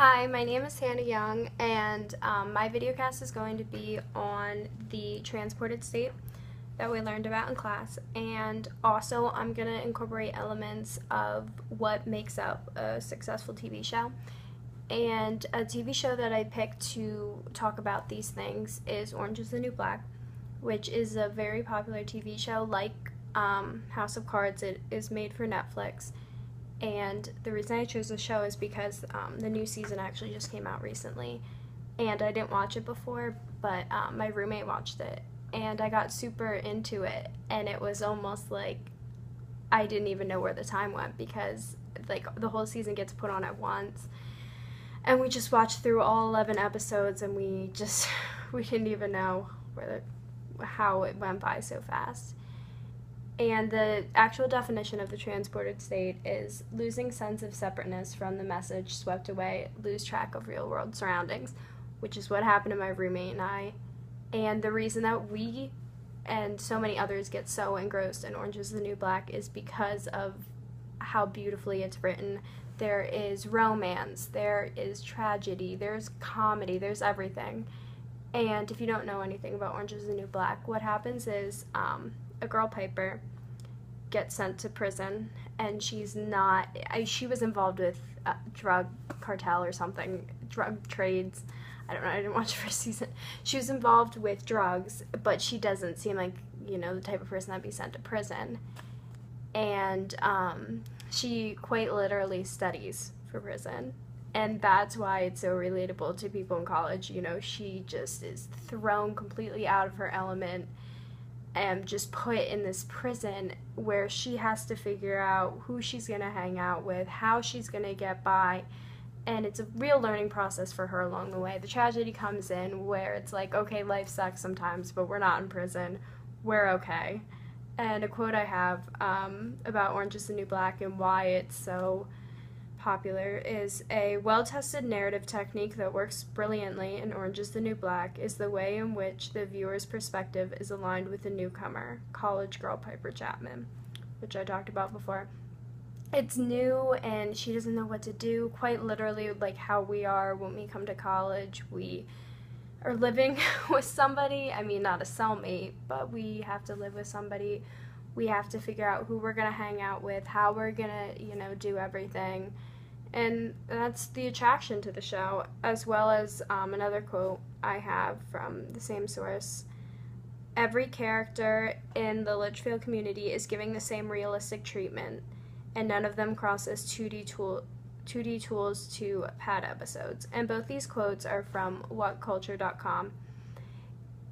Hi, my name is Hannah Young, and my videocast is going to be on the transported state that we learned about in class, and also I'm going to incorporate elements of what makes up a successful TV show. And a TV show that I picked to talk about these things is Orange is the New Black, which is a very popular TV show like House of Cards. It is made for Netflix. And the reason I chose the show is because the new season actually just came out recently, and I didn't watch it before, but my roommate watched it, and I got super into it, and it was almost like I didn't even know where the time went because like the whole season gets put on at once, and we just watched through all 11 episodes, and we didn't even know how it went by so fast. And the actual definition of the transported state is losing sense of separateness from the message, swept away, lose track of real world surroundings, which is what happened to my roommate and I. And the reason that we and so many others get so engrossed in Orange is the New Black is because of how beautifully it's written. There is romance, there is tragedy, there's comedy, there's everything. And if you don't know anything about Orange is the New Black, what happens is a girl, Piper, gets sent to prison, and she was involved with drug cartel or something, drug trades. I don't know, I didn't watch the first season. She was involved with drugs, but she doesn't seem like, the type of person that'd be sent to prison. And she quite literally studies for prison. And that's why it's so relatable to people in college. She just is thrown completely out of her element and just put in this prison where she has to figure out who she's going to hang out with, how she's going to get by, and it's a real learning process for her along the way. The tragedy comes in where it's like, okay, life sucks sometimes, but we're not in prison. We're okay. And a quote I have about Orange is the New Black and why it's so popular is a well-tested narrative technique that works brilliantly in Orange is the New Black is the way in which the viewer's perspective is aligned with the newcomer, college girl Piper Chapman, which I talked about before. It's new and she doesn't know what to do, quite literally like how we are when we come to college. We are living with somebody, not a cellmate, but we have to live with somebody. We have to figure out who we're going to hang out with, how we're going to, do everything. And that's the attraction to the show, as well as another quote I have from the same source. Every character in the Litchfield community is giving the same realistic treatment, and none of them crosses 2D tools to pad episodes. And both these quotes are from whatculture.com.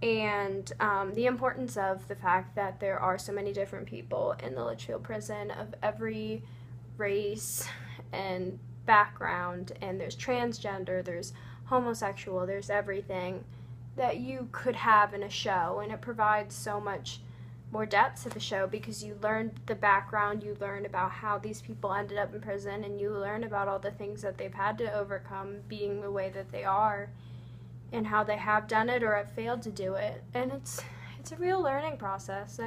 And the importance of the fact that there are so many different people in the Litchfield prison of every race and background, and there's transgender, there's homosexual, there's everything that you could have in a show, and it provides so much more depth to the show because you learn the background, you learn about how these people ended up in prison, and you learn about all the things that they've had to overcome being the way that they are, and how they have done it or have failed to do it. And it's a real learning process.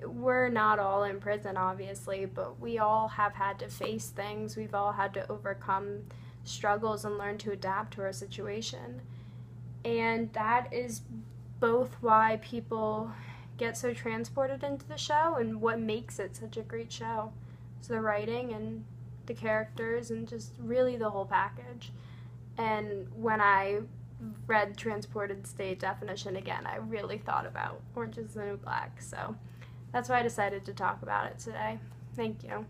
We're not all in prison, obviously, but we all have had to face things. We've all had to overcome struggles and learn to adapt to our situation. And that is both why people get so transported into the show and what makes it such a great show. It's the writing and the characters and just really the whole package. And when I read transported state definition again, I really thought about Orange is the New Black. So that's why I decided to talk about it today. Thank you.